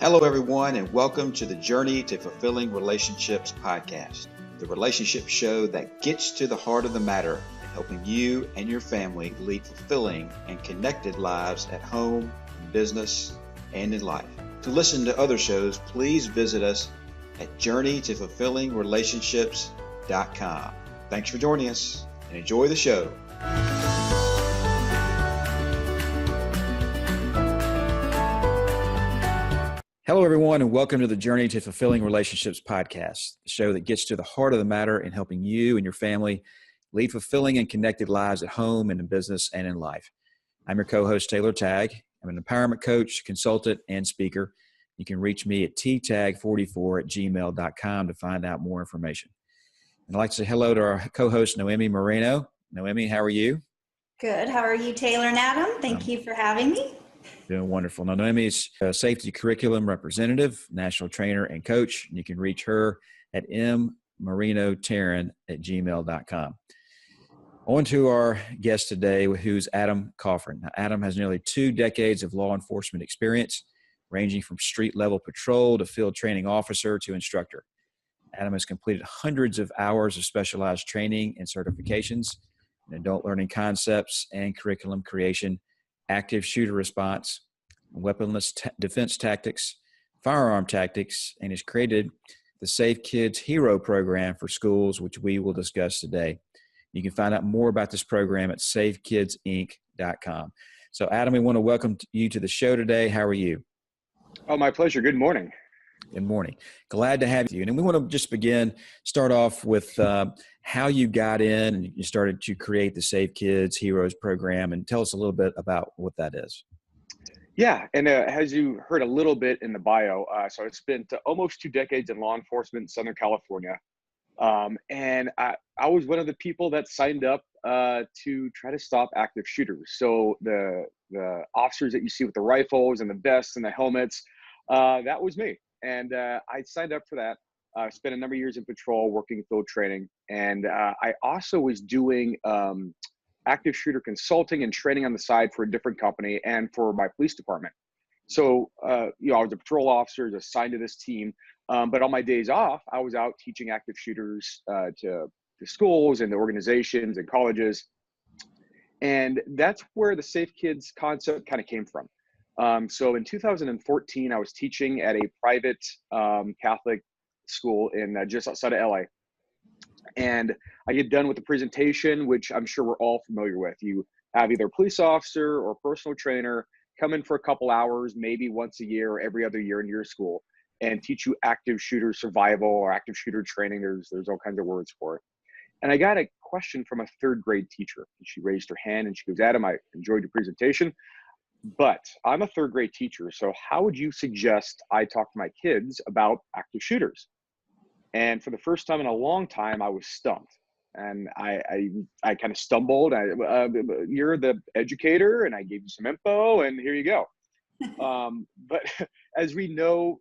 Hello, everyone, and welcome to the Journey to Fulfilling Relationships podcast, the relationship show that gets to the heart of the matter, helping you and your family lead fulfilling and connected lives at home, in business, and in life. To listen to other shows, please visit us at journeytofulfillingrelationships.com. Thanks for joining us and enjoy the show. Hello, everyone, and welcome to the Journey to Fulfilling Relationships podcast, the show that gets to the heart of the matter in helping you and your family lead fulfilling and connected lives at home and in business and in life. I'm your co-host, Tagg. I'm an empowerment coach, consultant, and speaker. You can reach me at tagg44@gmail.com to find out more information. And I'd like to say hello to our co-host, Noemi Moreno. Noemi, how are you? Good. How are you, Taylor and Adam? Thank you for having me. Doing wonderful. Now, Noemi is a safety curriculum representative, national trainer, and coach. And you can reach her at mmarinotaryn@gmail.com. On to our guest today, who's Adam Coughran. Now, Adam has nearly 2 decades of law enforcement experience, ranging from street-level patrol to field training officer to instructor. Adam has completed hundreds of hours of specialized training and certifications in adult learning concepts and curriculum creation, active shooter response, weaponless defense tactics, firearm tactics, and has created the SafeKids Hero program for schools, which we will discuss today. You can find out more about this program at SafeKIdsInc.com. So, Adam, we want to welcome you to the show today. How are you? Oh, my pleasure. Good morning. Good morning. Glad to have you. And we want to just start off with how you got in and you started to create the SafeKids Heroes program, and tell us a little bit about what that is. Yeah. And as you heard a little bit in the bio, so I spent almost 2 decades in law enforcement in Southern California. And I was one of the people that signed up to try to stop active shooters. So the officers that you see with the rifles and the vests and the helmets, that was me. And I signed up for that. Spent a number of years in patrol, working field training. And I also was doing active shooter consulting and training on the side for a different company and for my police department. So, I was a patrol officer assigned to this team. But on my days off, I was out teaching active shooters to schools and the organizations and colleges. And that's where the SafeKids concept kind of came from. So in 2014, I was teaching at a private Catholic school in just outside of LA. And I get done with the presentation, which I'm sure we're all familiar with. You have either a police officer or a personal trainer come in for a couple hours, maybe once a year or every other year in your school, and teach you active shooter survival or active shooter training. There's all kinds of words for it. And I got a question from a 3rd grade teacher. She raised her hand and she goes, "Adam, I enjoyed your presentation, but I'm a 3rd grade teacher. So how would you suggest I talk to my kids about active shooters?" And for the first time in a long time, I was stumped. And I kind of stumbled. You're the educator, and I gave you some info, and here you go. But as we know,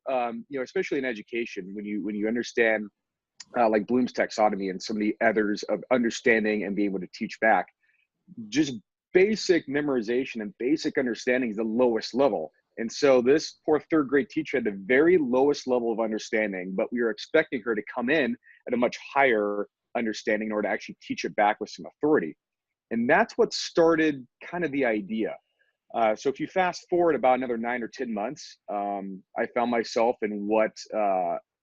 especially in education, when you understand like Bloom's taxonomy and some of the others of understanding and being able to teach back, just basic memorization and basic understanding is the lowest level. And so this poor 3rd grade teacher had the very lowest level of understanding, but we were expecting her to come in at a much higher understanding in order to actually teach it back with some authority. And that's what started kind of the idea. So if you fast forward about another 9 or 10 months, I found myself in what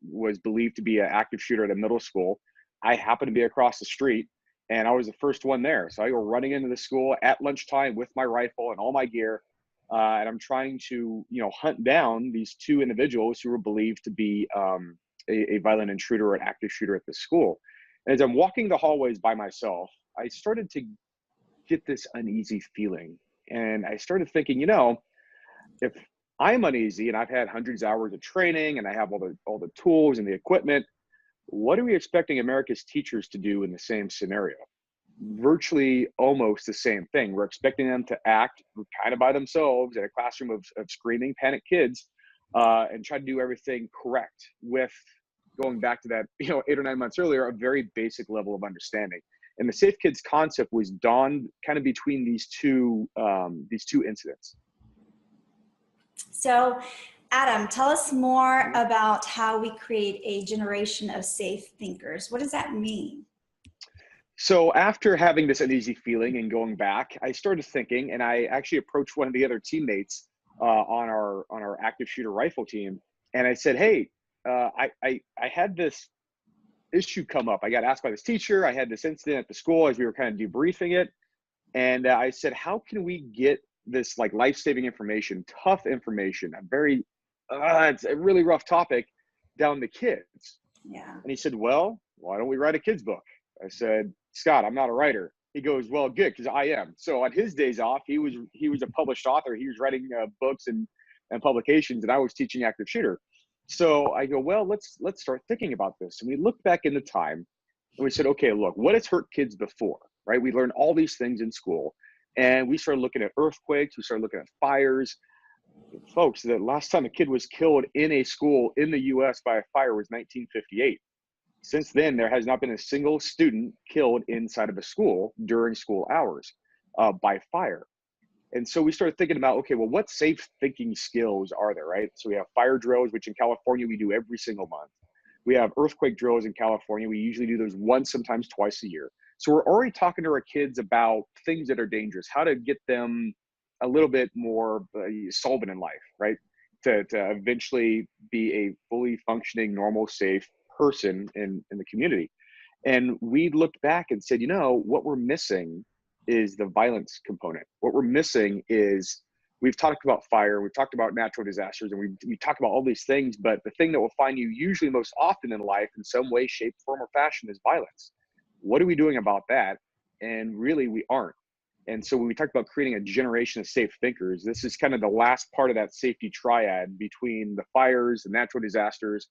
was believed to be an active shooter at a middle school. I happened to be across the street, and I was the first one there. So I go running into the school at lunchtime with my rifle and all my gear. And I'm trying to, hunt down these 2 individuals who were believed to be a violent intruder or an active shooter at the school. And as I'm walking the hallways by myself, I started to get this uneasy feeling. And I started thinking, if I'm uneasy and I've had hundreds of hours of training and I have all the tools and the equipment, what are we expecting America's teachers to do in the same scenario? Virtually almost the same thing. We're expecting them to act kind of by themselves in a classroom of screaming, panicked kids and try to do everything correct with, going back to that, 8 or 9 months earlier, a very basic level of understanding. And the SafeKids concept was dawned kind of between these two incidents. So Adam, tell us more about how we create a generation of safe thinkers. What does that mean? So after having this uneasy feeling and going back, I started thinking, and I actually approached one of the other teammates on our active shooter rifle team, and I said, "Hey, I had this issue come up. I got asked by this teacher. I had this incident at the school as we were kind of debriefing it, and I said, how can we get this like life-saving information, tough information, a very it's a really rough topic down to kids?" Yeah. And he said, "Well, why don't we write a kid's book?" I said, "Scott, I'm not a writer." He goes, "Well, good, because I am." So on his days off, he was a published author. He was writing books and publications, and I was teaching active shooter. So I go, "Well, let's start thinking about this." And we looked back in the time, and we said, "Okay, look, what has hurt kids before?" Right? We learned all these things in school, and we started looking at earthquakes. We started looking at fires. Folks, the last time a kid was killed in a school in the U.S. by a fire was 1958. Since then, there has not been a single student killed inside of a school during school hours by fire. And so we started thinking about, okay, well, what safe thinking skills are there, right? So we have fire drills, which in California we do every single month. We have earthquake drills in California. We usually do those once, sometimes twice a year. So we're already talking to our kids about things that are dangerous, how to get them a little bit more solvent in life, right? To eventually be a fully functioning, normal, safe person in the community. And we looked back and said, what we're missing is the violence component. What we're missing is, we've talked about fire, we've talked about natural disasters, and we talk about all these things, but the thing that will find you usually most often in life in some way, shape, form, or fashion is violence. What are we doing about that? And really, we aren't. And so when we talk about creating a generation of safe thinkers, this is kind of the last part of that safety triad between the fires, the natural disasters,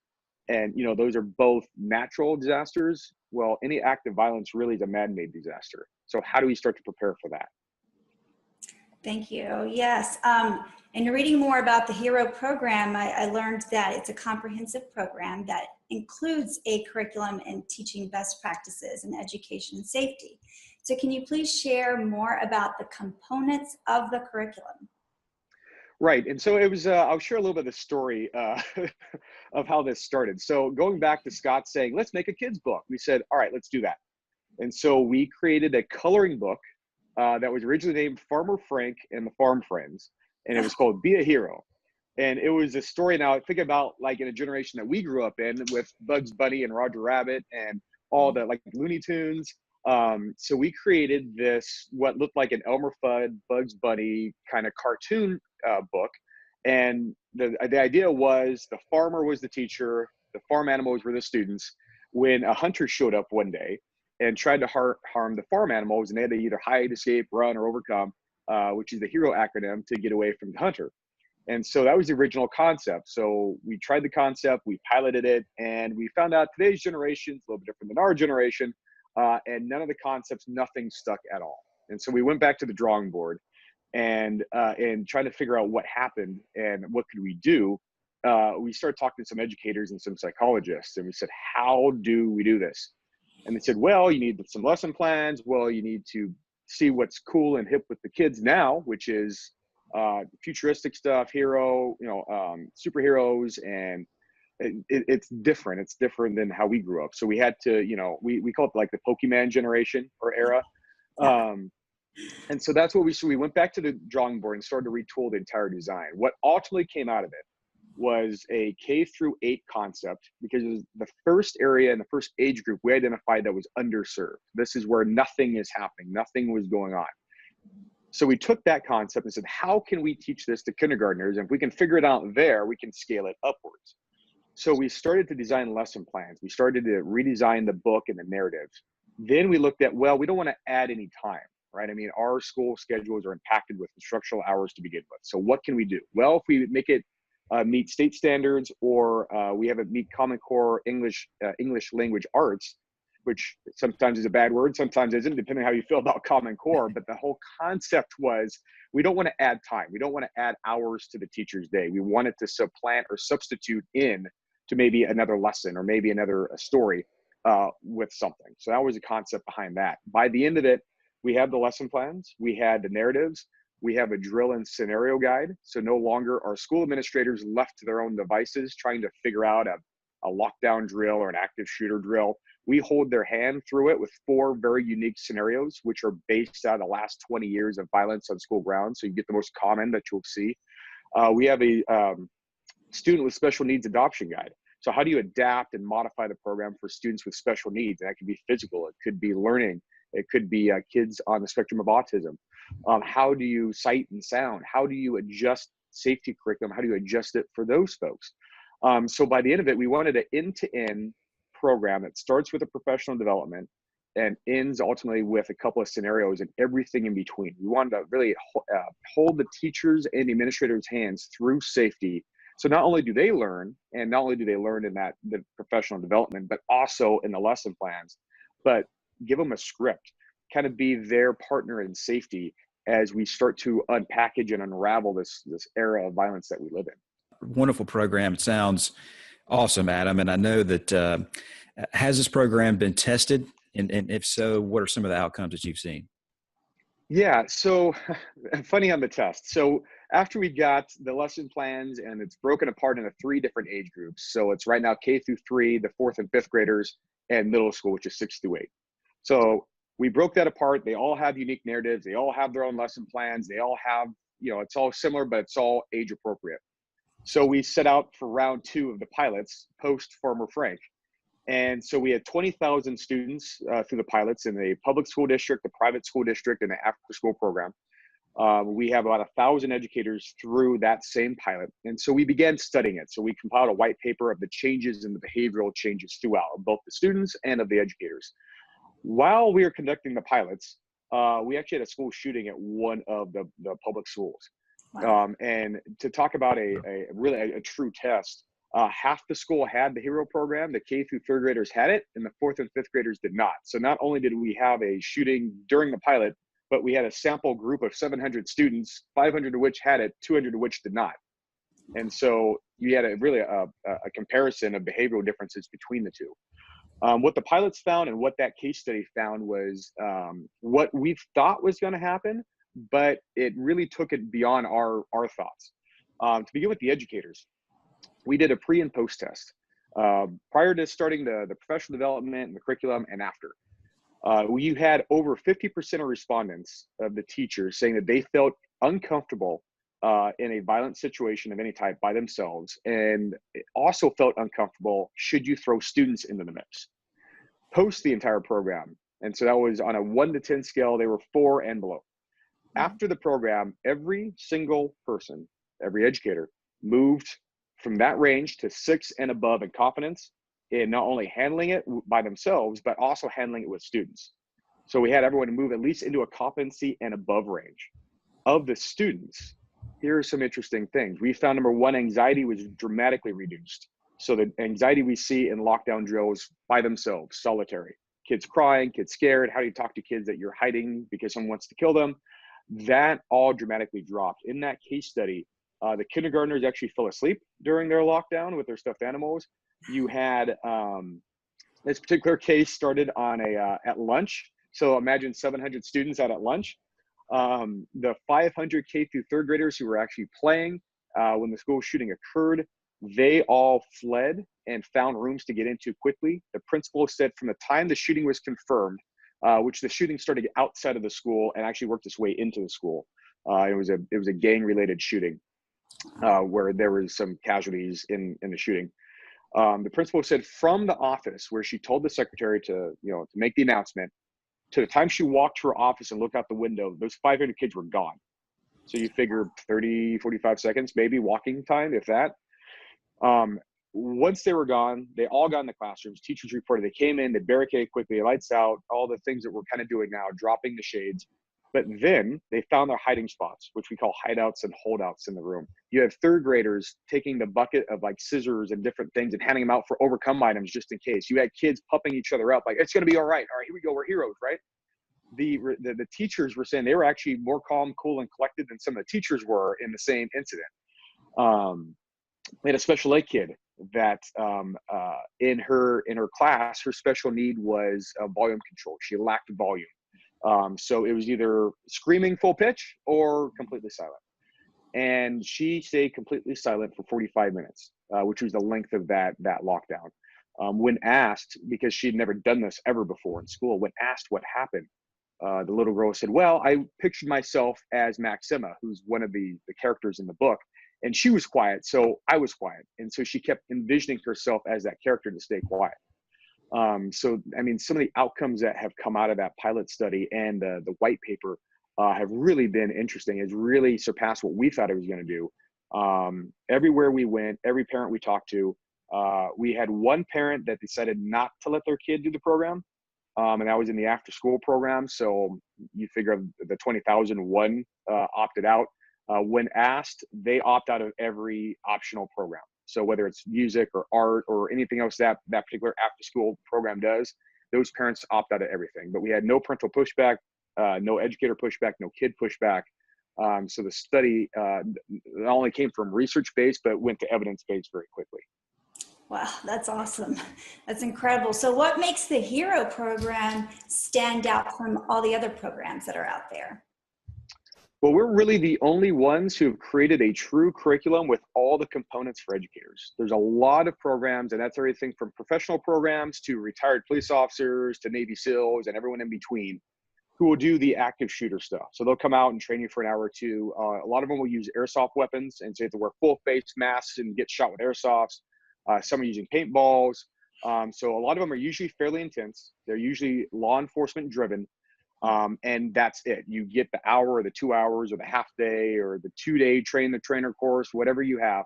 and those are both natural disasters. Well, any act of violence really is a man-made disaster. So how do we start to prepare for that? Thank you. Yes. And reading more about the HERO program, I learned that it's a comprehensive program that includes a curriculum and teaching best practices in education and safety. So can you please share more about the components of the curriculum? Right. And so it was, I'll share a little bit of the story of how this started. So going back to Scott saying, let's make a kid's book, we said, all right, let's do that. And so we created a coloring book that was originally named Farmer Frank and the Farm Friends. And it was called Be a Hero. And it was a story. Now think about like in a generation that we grew up in with Bugs Bunny and Roger Rabbit and all the like Looney Tunes. So we created this, what looked like an Elmer Fudd, Bugs Bunny kind of cartoon book. And the idea was the farmer was the teacher, the farm animals were the students. When a hunter showed up one day and tried to harm the farm animals, and they had to either hide, escape, run, or overcome, which is the HERO acronym, to get away from the hunter. And so that was the original concept. So we tried the concept, we piloted it, and we found out today's generation is a little bit different than our generation. And none of the concepts, nothing stuck at all. And so we went back to the drawing board and trying to figure out what happened and what could we do. We started talking to some educators and some psychologists, and we said, how do we do this? And they said, well, you need some lesson plans. Well, you need to see what's cool and hip with the kids now, which is futuristic stuff, hero, superheroes, and it's different. It's different than how we grew up. So we had to, we call it like the Pokemon generation or era. And so that's what we went back to the drawing board and started to retool the entire design. What ultimately came out of it was a K-8 concept, because it was the first area and the first age group we identified that was underserved. This is where nothing is happening. Nothing was going on. So we took that concept and said, how can we teach this to kindergartners? And if we can figure it out there, we can scale it upwards. So we started to design lesson plans. We started to redesign the book and the narratives. Then we looked at, well, we don't want to add any time, right? I mean, our school schedules are impacted with instructional hours to begin with. So what can we do? Well, if we make it meet state standards, or we have it meet Common Core English language arts, which sometimes is a bad word, sometimes isn't, depending on how you feel about Common Core. But the whole concept was, we don't want to add time. We don't want to add hours to the teacher's day. We want it to supplant or substitute in to maybe another lesson or maybe another story with something. So that was the concept behind that. By the end of it, we had the lesson plans, we had the narratives, We have a drill and scenario guide. So no longer are school administrators left to their own devices trying to figure out a lockdown drill or an active shooter drill. We hold their hand through it with 4 very unique scenarios, which are based out of the last 20 years of violence on school grounds. So you get the most common that you'll see. We have a student with special needs adoption guide. So how do you adapt and modify the program for students with special needs? And that could be physical, it could be learning, it could be kids on the spectrum of autism. How do you sight and sound? How do you adjust safety curriculum? How do you adjust it for those folks? So by the end of it, we wanted an end-to-end program that starts with a professional development and ends ultimately with a couple of scenarios and everything in between. We wanted to really hold the teachers and the administrators' hands through safety. So not only do they learn, and not only do they learn in the professional development, but also in the lesson plans, but give them a script, kind of be their partner in safety as we start to unpackage and unravel this era of violence that we live in. Wonderful program. It sounds awesome, Adam. And I know that has this program been tested? And if so, what are some of the outcomes that you've seen? Yeah, so funny on the test. So after we got the lesson plans, and it's broken apart into 3 different age groups. So it's right now K through 3, the 4th and 5th graders, and middle school, which is 6 through 8. So we broke that apart. They all have unique narratives. They all have their own lesson plans. They all have, it's all similar, but it's all age appropriate. So we set out for round 2 of the pilots post Farmer Frank. And so we had 20,000 students through the pilots in the public school district, the private school district, and the after school program. We have about 1,000 educators through that same pilot. And so we began studying it. So we compiled a white paper of the changes and the behavioral changes throughout, of both the students and of the educators. While we were conducting the pilots, we actually had a school shooting at one of the public schools. Wow. And to talk about a true test, half the school had the HERO program, the K through 3rd graders had it, and the 4th and 5th graders did not. So not only did we have a shooting during the pilot, but we had a sample group of 700 students, 500 of which had it, 200 of which did not. And so you had a comparison of behavioral differences between the two. What the pilots found and what that case study found was what we thought was going to happen, but it really took it beyond our thoughts. To begin with the educators, we did a pre and post test prior to starting the professional development and the curriculum and after. You had over 50% of respondents of the teachers saying that they felt uncomfortable in a violent situation of any type by themselves, and also felt uncomfortable should you throw students into the mix. Post the entire program, and so that was on a 1 to 10 scale, they were 4 and below. After the program, every single person, every educator, moved from that range to 6 and above in confidence in not only handling it by themselves, but also handling it with students. So we had everyone move at least into a competency and above range. Of the students, here are some interesting things. We found, number 1, anxiety was dramatically reduced. So the anxiety we see in lockdown drills by themselves, solitary. Kids crying, kids scared. How do you talk to kids that you're hiding because someone wants to kill them? That all dramatically dropped. In that case study, the kindergartners actually fell asleep during their lockdown with their stuffed animals. You had this particular case started on at lunch. So imagine 700 students out at lunch. The 500 K through 3rd graders who were actually playing when the school shooting occurred, they all fled and found rooms to get into quickly. The principal said from the time the shooting was confirmed, which the shooting started outside of the school and actually worked its way into the school. It was a gang-related shooting where there was some casualties in the shooting. The principal said from the office where she told the secretary to make the announcement, to the time she walked to her office and looked out the window, those 500 kids were gone. So you figure 30, 45 seconds, maybe walking time, if that. Once they were gone, they all got in the classrooms. Teachers reported they came in, they barricaded quickly, lights out, all the things that we're kind of doing now, dropping the shades. But then they found their hiding spots, which we call hideouts and holdouts in the room. You have 3rd graders taking the bucket of like scissors and different things and handing them out for overcome items just in case. You had kids pumping each other up like, it's going to be all right. All right, here we go. We're heroes, right? The teachers were saying they were actually more calm, cool, and collected than some of the teachers were in the same incident. We had a special ed kid that in her class, her special need was volume control. She lacked volume. So it was either screaming full pitch or completely silent. And she stayed completely silent for 45 minutes, which was the length of that lockdown. When asked, because she had never done this ever before in school, when asked what happened, the little girl said, well, I pictured myself as Maxima, who's one of the characters in the book, and she was quiet, so I was quiet. And so she kept envisioning herself as that character to stay quiet. So, I mean, some of the outcomes that have come out of that pilot study and the white paper have really been interesting. It's really surpassed what we thought it was going to do. Everywhere we went, every parent we talked to, we had one parent that decided not to let their kid do the program. And that was in the after school program. So you figure the 20,001 opted out. When asked, they opt out of every optional program. So whether it's music or art or anything else that particular after school program does, those parents opt out of everything. But we had no parental pushback, no educator pushback, no kid pushback. So the study not only came from research-based, but went to evidence-based very quickly. Wow, that's awesome. That's incredible. So what makes the HERO program stand out from all the other programs that are out there? Well, we're really the only ones who have created a true curriculum with all the components for educators. There's a lot of programs, and that's everything from professional programs to retired police officers to Navy SEALs and everyone in between, who will do the active shooter stuff. So they'll come out and train you for an hour or two. A lot of them will use airsoft weapons, and so you have to wear full face masks and get shot with airsofts. Some are using paintballs. So a lot of them are usually fairly intense. They're usually law enforcement driven. And that's it. You get the hour or the 2 hours or the half day or the 2-day train the trainer course, whatever you have.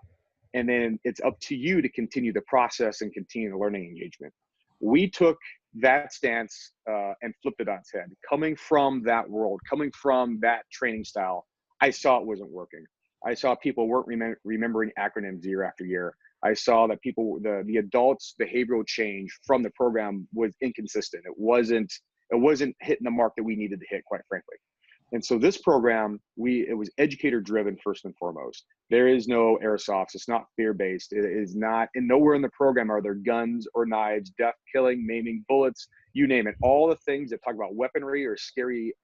And then it's up to you to continue the process and continue the learning engagement. We took that stance and flipped it on its head. Coming from that world, coming from that training style, I saw it wasn't working. I saw people weren't remembering acronyms year after year. I saw that people, the adults' behavioral change from the program was inconsistent. It wasn't hitting the mark that we needed to hit, quite frankly. And so this program, it was educator driven first and foremost. There is no airsoft. It's not fear-based. It is not, and nowhere in the program are there guns or knives, death, killing, maiming, bullets, you name it. All the things that talk about weaponry or scary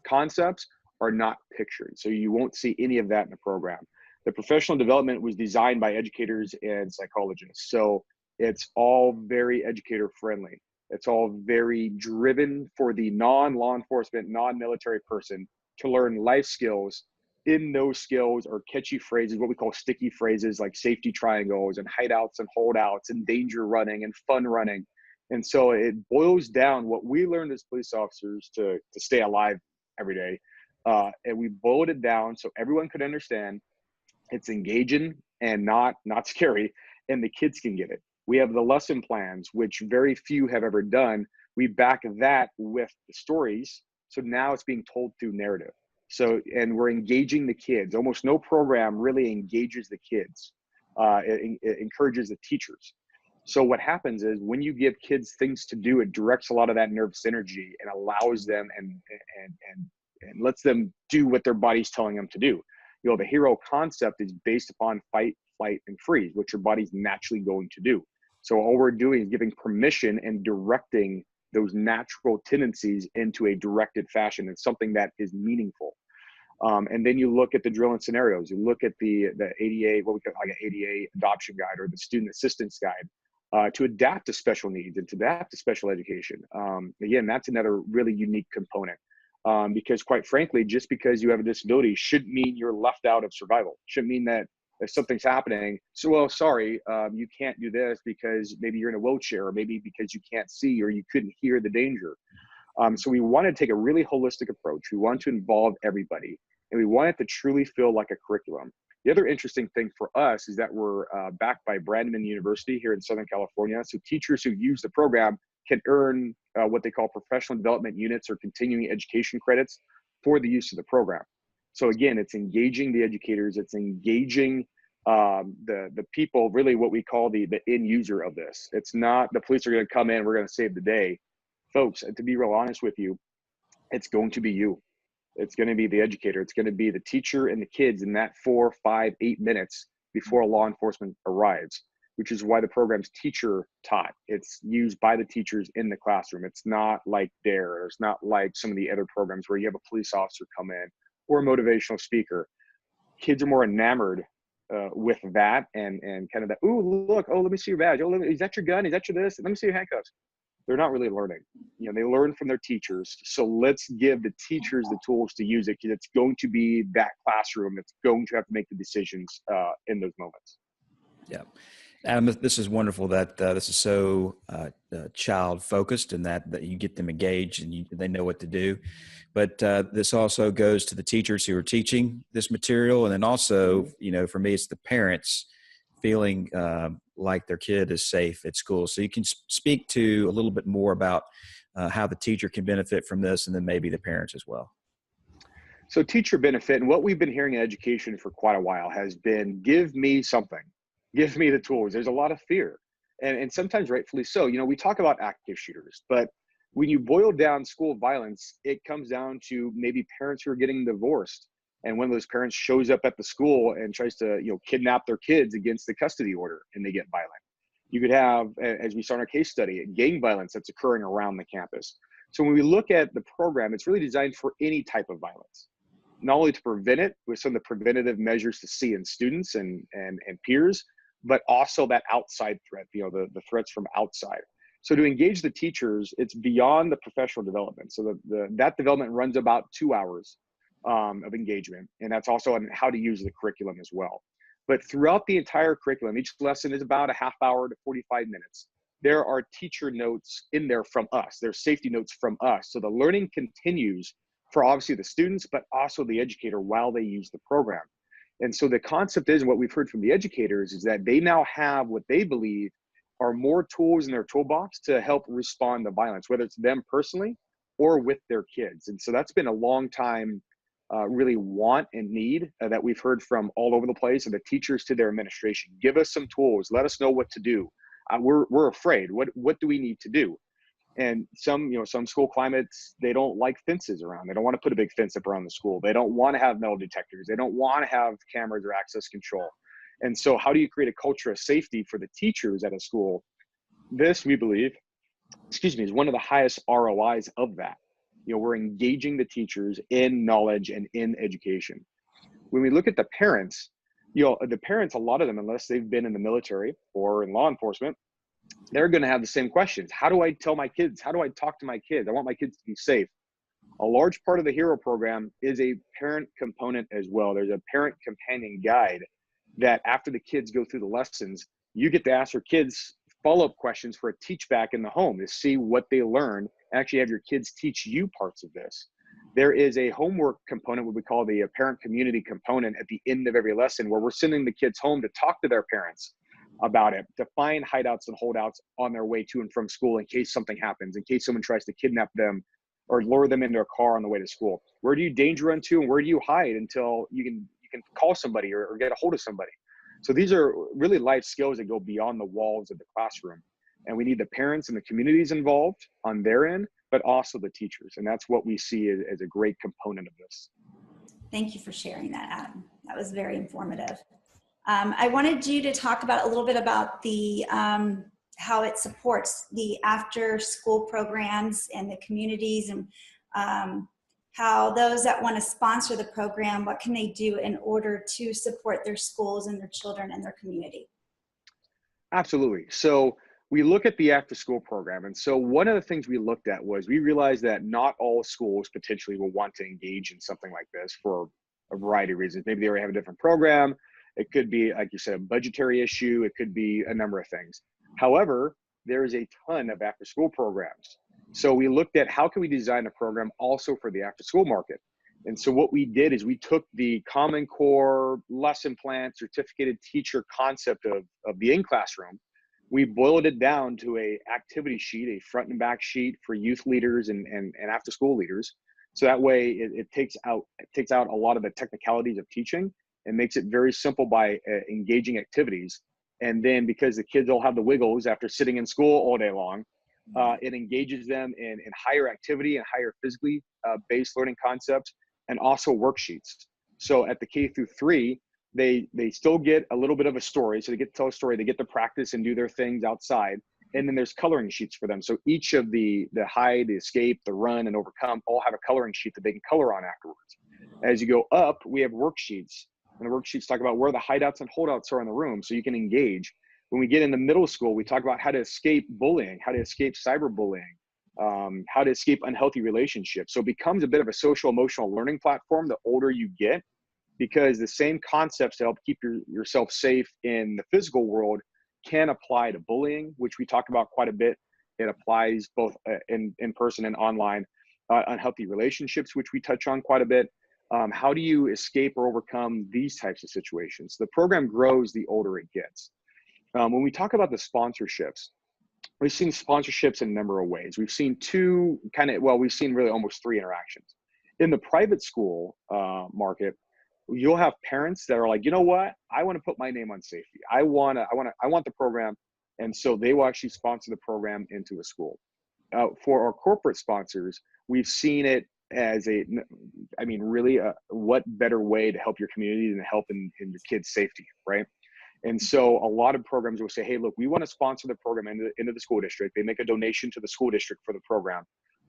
concepts are not pictured. So you won't see any of that in the program. The professional development was designed by educators and psychologists. So it's all very educator friendly. It's all very driven for the non-law enforcement, non-military person to learn life skills. In those skills are catchy phrases, what we call sticky phrases, like safety triangles and hideouts and holdouts and danger running and fun running. And so it boils down what we learned as police officers to stay alive every day. And we boiled it down so everyone could understand. It's engaging and not scary, and the kids can get it. We have the lesson plans, which very few have ever done. We back that with the stories. So now it's being told through narrative. So, and we're engaging the kids. Almost no program really engages the kids. It encourages the teachers. So what happens is when you give kids things to do, it directs a lot of that nervous energy and allows them and lets them do what their body's telling them to do. You know, the HERO concept is based upon fight, flight, and freeze, which your body's naturally going to do. So all we're doing is giving permission and directing those natural tendencies into a directed fashion and something that is meaningful. And then you look at the drill and scenarios. You look at the ADA, what we call like an ADA adoption guide or the student assistance guide to adapt to special needs and to adapt to special education. Again, that's another really unique component. Because quite frankly, just because you have a disability shouldn't mean you're left out of survival. Shouldn't mean that if something's happening, so, well, sorry, you can't do this because maybe you're in a wheelchair or maybe because you can't see or you couldn't hear the danger. So we want to take a really holistic approach. We want to involve everybody and we want it to truly feel like a curriculum. The other interesting thing for us is that we're backed by Brandman University here in Southern California. So teachers who use the program can earn what they call professional development units or continuing education credits for the use of the program. So again, it's engaging the educators, it's engaging the people, really what we call the end user of this. It's not the police are going to come in, we're going to save the day. Folks, to be real honest with you, it's going to be you. It's going to be the educator. It's going to be the teacher and the kids in that 4, 5, 8 minutes before law enforcement arrives. which is why the program's teacher taught. It's used by the teachers in the classroom. It's not like DARE. It's not like some of the other programs where you have a police officer come in or a motivational speaker. Kids are more enamored with that and kind of that, ooh, look, oh, let me see your badge. Oh, is that your gun? Is that your this? Let me see your handcuffs. They're not really learning. You know, they learn from their teachers. So let's give the teachers the tools to use it, because it's going to be that classroom that's going to have to make the decisions in those moments. Yeah. Adam, this is wonderful that this is so child focused, and that you get them engaged and they know what to do. But this also goes to the teachers who are teaching this material. And then also, you know, for me, it's the parents feeling like their kid is safe at school. So you can speak to a little bit more about how the teacher can benefit from this, and then maybe the parents as well. So teacher benefit, and what we've been hearing in education for quite a while has been, give me something, give me the tools. There's a lot of fear, and sometimes rightfully so. You know, we talk about active shooters, but when you boil down school violence, it comes down to maybe parents who are getting divorced, and one of those parents shows up at the school and tries to, you know, kidnap their kids against the custody order, and they get violent. You could have, as we saw in our case study, gang violence that's occurring around the campus. So when we look at the program, it's really designed for any type of violence, not only to prevent it with some of the preventative measures to see in students and peers, but also that outside threat, you know, the threats from outside. So to engage the teachers, it's beyond the professional development. So that development runs about 2 hours of engagement. And that's also on how to use the curriculum as well. But throughout the entire curriculum, each lesson is about a half hour to 45 minutes. There are teacher notes in there from us. There's safety notes from us. So the learning continues for obviously the students, but also the educator while they use the program. And so the concept is, and what we've heard from the educators, is that they now have what they believe are more tools in their toolbox to help respond to violence, whether it's them personally or with their kids. And so that's been a long time really want and need that we've heard from all over the place, and the teachers to their administration. Give us some tools. Let us know what to do. We're afraid. What do we need to do? And some school climates, they don't like fences around. They don't want to put a big fence up around the school. They don't want to have metal detectors. They don't want to have cameras or access control. And so how do you create a culture of safety for the teachers at a school? This, we believe, is one of the highest ROIs of that. You know, we're engaging the teachers in knowledge and in education. When we look at the parents, you know, the parents, a lot of them, unless they've been in the military or in law enforcement, they're going to have the same questions. How do I tell my kids? How do I talk to my kids? I want my kids to be safe. A large part of the HERO program is a parent component as well. There's a parent companion guide that after the kids go through the lessons, you get to ask your kids follow-up questions for a teach back in the home to see what they learned, and actually have your kids teach you parts of this. There is a homework component, what we call the parent community component, at the end of every lesson, where we're sending the kids home to talk to their parents about it, to find hideouts and holdouts on their way to and from school in case something happens, in case someone tries to kidnap them or lure them into a car on the way to school. Where do you danger run to, and where do you hide until you can call somebody or get a hold of somebody? So these are really life skills that go beyond the walls of the classroom. And we need the parents and the communities involved on their end, but also the teachers. And that's what we see as a great component of this. Thank you for sharing that, Adam. That was very informative. I wanted you to talk about a little bit about the how it supports the after school programs and the communities, and how those that want to sponsor the program, what can they do in order to support their schools and their children and their community? Absolutely. So we look at the after school program. And so one of the things we looked at was, we realized that not all schools potentially will want to engage in something like this for a variety of reasons. Maybe they already have a different program. It could be, like you said, a budgetary issue. It could be a number of things. However, there is a ton of after school programs. So we looked at how can we design a program also for the after school market. And so what we did is we took the Common Core lesson plan certificated teacher concept of the in-classroom. We boiled it down to a activity sheet, a front and back sheet for youth leaders and after school leaders. So that way it takes out a lot of the technicalities of teaching and makes it very simple by engaging activities. And then because the kids all have the wiggles after sitting in school all day long, it engages them in higher activity and higher physically based learning concepts, and also worksheets. So at the K through 3, they still get a little bit of a story. So they get to tell a story, they get to practice and do their things outside. And then there's coloring sheets for them. So each of the hide, the escape, the run, and overcome all have a coloring sheet that they can color on afterwards. As you go up, we have worksheets. And the worksheets talk about where the hideouts and holdouts are in the room so you can engage. When we get into middle school, we talk about how to escape bullying, how to escape cyberbullying, how to escape unhealthy relationships. So it becomes a bit of a social emotional learning platform the older you get, because the same concepts to help keep yourself safe in the physical world can apply to bullying, which we talk about quite a bit. It applies both in person and online. Unhealthy relationships, which we touch on quite a bit. How do you escape or overcome these types of situations? The program grows the older it gets. When we talk about the sponsorships, we've seen sponsorships in a number of ways. We've seen we've seen really almost 3 interactions. In the private school market, you'll have parents that are like, you know what, I want to put my name on safety. I want the program. And so they will actually sponsor the program into a school. For our corporate sponsors, we've seen it as what better way to help your community than help in your kids' safety, right? And so a lot of programs will say, hey, look, we want to sponsor the program into the school district. They make a donation to the school district for the program.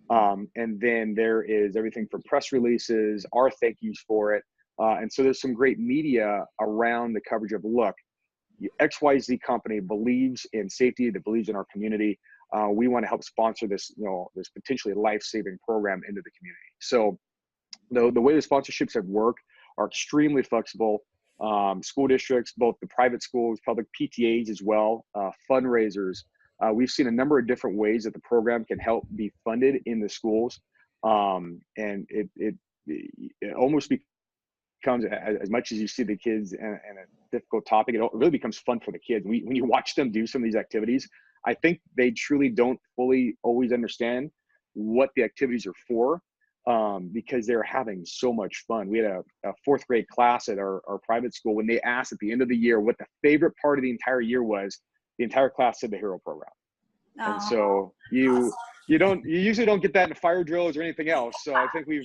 And then there is everything from press releases, our thank yous for it. And so there's some great media around the coverage of, look, XYZ company believes in safety, that believes in our community. We want to help sponsor this, this potentially life-saving program into the community. So the way the sponsorships have worked are extremely flexible. School districts, both the private schools, public PTAs as well, fundraisers. We've seen a number of different ways that the program can help be funded in the schools. And it almost becomes, as much as you see the kids and a difficult topic, it really becomes fun for the kids. When you watch them do some of these activities, I think they truly don't fully always understand what the activities are for, because they're having so much fun. We had a 4th grade class at our private school. When they asked at the end of the year what the favorite part of the entire year was, the entire class said the hero program. And so you usually don't get that in fire drills or anything else. So I think we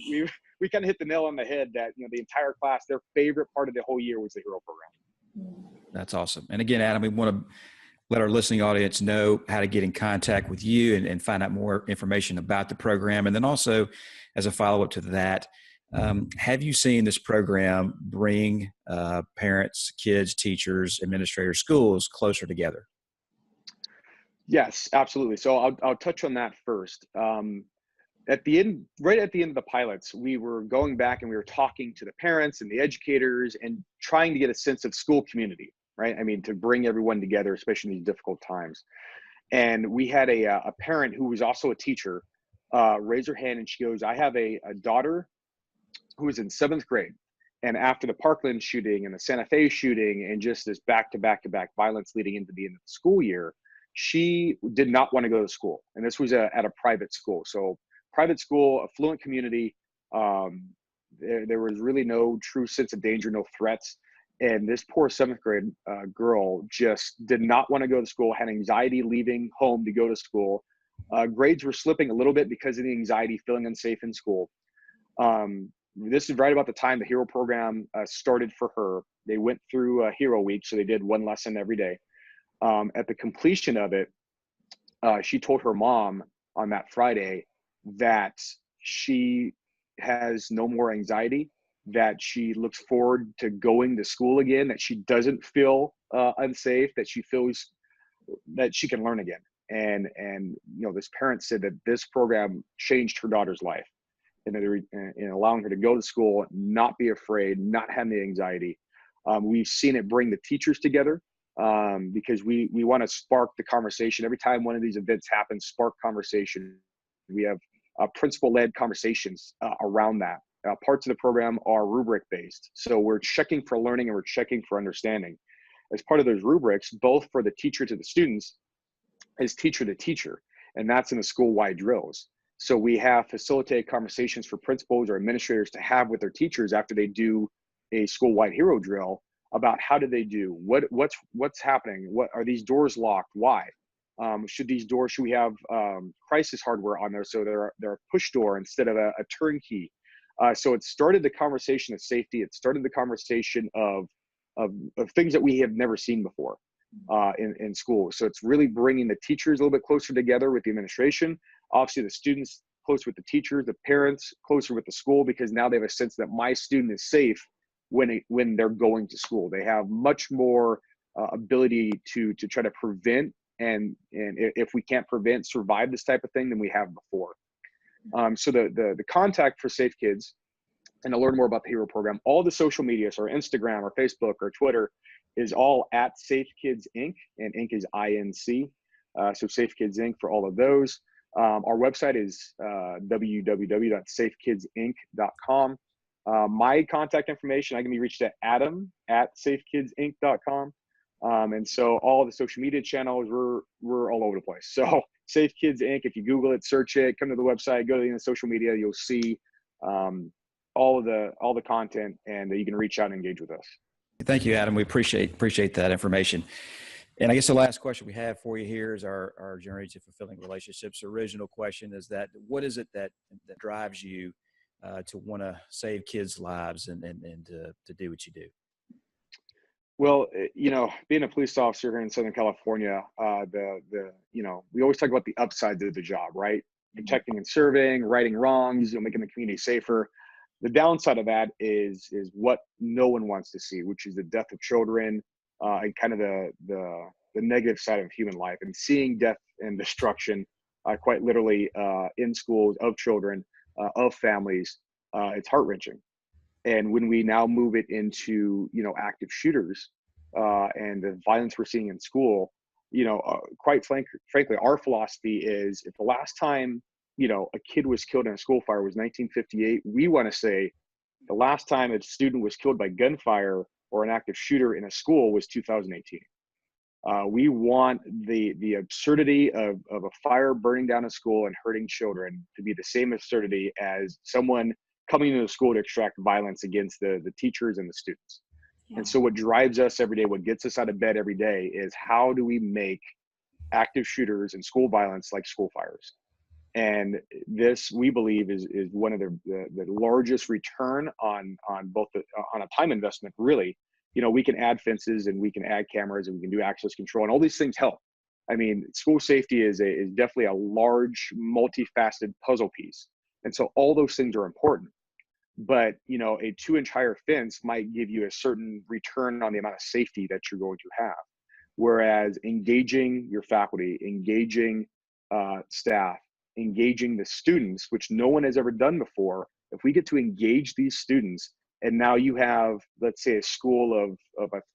kind of hit the nail on the head that, the entire class, their favorite part of the whole year was the hero program. That's awesome. And again, Adam, we want to let our listening audience know how to get in contact with you and find out more information about the program. And then also, as a follow-up to that, have you seen this program bring parents, kids, teachers, administrators, schools closer together? Yes, absolutely. So I'll touch on that first. At the end of the pilots, we were going back and we were talking to the parents and the educators and trying to get a sense of school community, right? I mean, to bring everyone together, especially in these difficult times. And we had a parent who was also a teacher raise her hand, and she goes, I have a daughter who is in 7th grade. And after the Parkland shooting and the Santa Fe shooting and just this back-to-back violence leading into the end of the school year, she did not want to go to school. And this was at a private school. So private school, affluent community, there was really no true sense of danger, no threats. And this poor 7th grade girl just did not want to go to school, had anxiety leaving home to go to school. Grades were slipping a little bit because of the anxiety, feeling unsafe in school. This is right about the time the HERO program started for her. They went through HERO week, so they did 1 lesson every day. At the completion of it, she told her mom on that Friday that she has no more anxiety, that she looks forward to going to school again, that she doesn't feel unsafe, that she feels that she can learn again. And this parent said that this program changed her daughter's life, and in allowing her to go to school, not be afraid, not have the anxiety. We've seen it bring the teachers together, because we want to spark the conversation. Every time one of these events happens, spark conversation. We have principal-led conversations around that. Parts of the program are rubric-based. So we're checking for learning and we're checking for understanding. As part of those rubrics, both for the teacher to the students, is teacher to teacher, and that's in the school-wide drills. So we have facilitated conversations for principals or administrators to have with their teachers after they do a school-wide HERO drill about how do they do, what's happening, what are these doors locked, why? Should we have crisis hardware on there so they're a push door instead of a turnkey? So it started the conversation of safety. It started the conversation of things that we have never seen before in school. So it's really bringing the teachers a little bit closer together with the administration, obviously the students closer with the teachers, the parents closer with the school, because now they have a sense that my student is safe when they're going to school. They have much more ability to try to prevent, and if we can't prevent, survive this type of thing than we have before. So the contact for SafeKids, and to learn more about the Hero program, all the social media, so our Instagram or Facebook or Twitter, is all at SafeKidsInc, and Inc is INC. So SafeKidsInc for all of those. Our website is www.safekidsinc.com. My contact information, I can be reached at adam@safekidsinc.com. And so all the social media channels, we're all over the place. So SafeKids Inc., if you Google it, search it, come to the website, go to the social media, you'll see all the content, and you can reach out and engage with us. Thank you, Adam. We appreciate that information. And I guess the last question we have for you here is our journey to fulfilling relationships. The original question is that, what is it that drives you to want to save kids' lives and to do what you do? Well, being a police officer here in Southern California, we always talk about the upsides of the job, right? Protecting and serving, righting wrongs, making the community safer. The downside of that is what no one wants to see, which is the death of children, and kind of the negative side of human life, and seeing death and destruction, quite literally, in schools, of children, of families. It's heart-wrenching. And when we now move it into, active shooters, and the violence we're seeing in school, quite frankly, our philosophy is, if the last time, a kid was killed in a school fire was 1958, we want to say the last time a student was killed by gunfire or an active shooter in a school was 2018. We want the absurdity of a fire burning down a school and hurting children to be the same absurdity as someone coming into the school to extract violence against the teachers and the students. Yeah. And so what drives us every day, what gets us out of bed every day, is how do we make active shooters and school violence like school fires? And this, we believe, is one of the largest return on both on a time investment, really. We can add fences, and we can add cameras, and we can do access control, and all these things help. I mean, school safety is definitely a large, multifaceted puzzle piece. And so all those things are important. But, a 2-inch higher fence might give you a certain return on the amount of safety that you're going to have. Whereas engaging your faculty, engaging staff, engaging the students, which no one has ever done before, if we get to engage these students, and now you have, let's say, a school of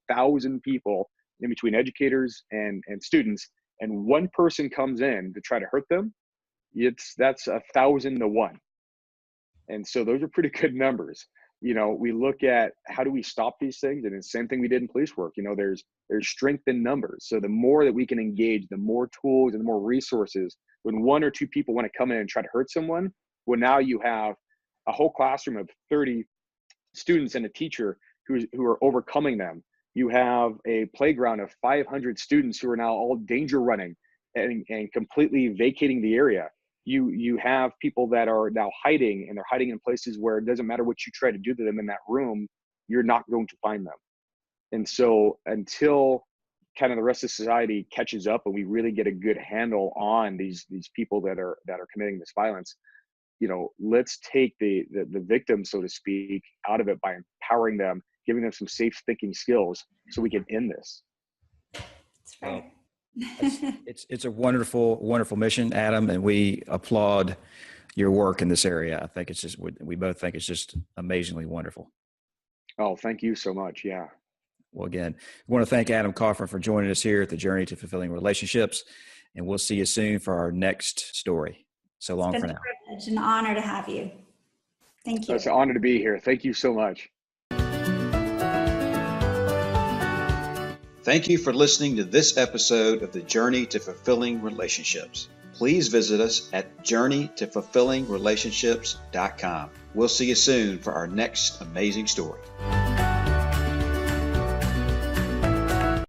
1,000 people in between educators and students, and one person comes in to try to hurt them, that's 1,000 to 1. And so those are pretty good numbers. We look at how do we stop these things, and it's the same thing we did in police work. There's strength in numbers. So the more that we can engage, the more tools and the more resources. When 1 or 2 people want to come in and try to hurt someone, well, now you have a whole classroom of 30 students and a teacher who are overcoming them. You have a playground of 500 students who are now all danger running and completely vacating the area. You have people that are now hiding, and they're hiding in places where it doesn't matter what you try to do to them in that room, you're not going to find them. And so until kind of the rest of society catches up and we really get a good handle on these people that are committing this violence, let's take the victim, so to speak, out of it by empowering them, giving them some safe thinking skills so we can end this. That's right. It's a wonderful mission, Adam, and we applaud your work in this area. I think we both think it's just amazingly wonderful. Oh, thank you so much. Yeah. Well, again, I want to thank Adam Coughran for joining us here at the Journey to Fulfilling Relationships, and we'll see you soon for our next story. So long for now. It's been a privilege and an honor to have you. Thank you. It's an honor to be here. Thank you so much. Thank you for listening to this episode of the Journey to Fulfilling Relationships. Please visit us at journeytofulfillingrelationships.com. We'll see you soon for our next amazing story.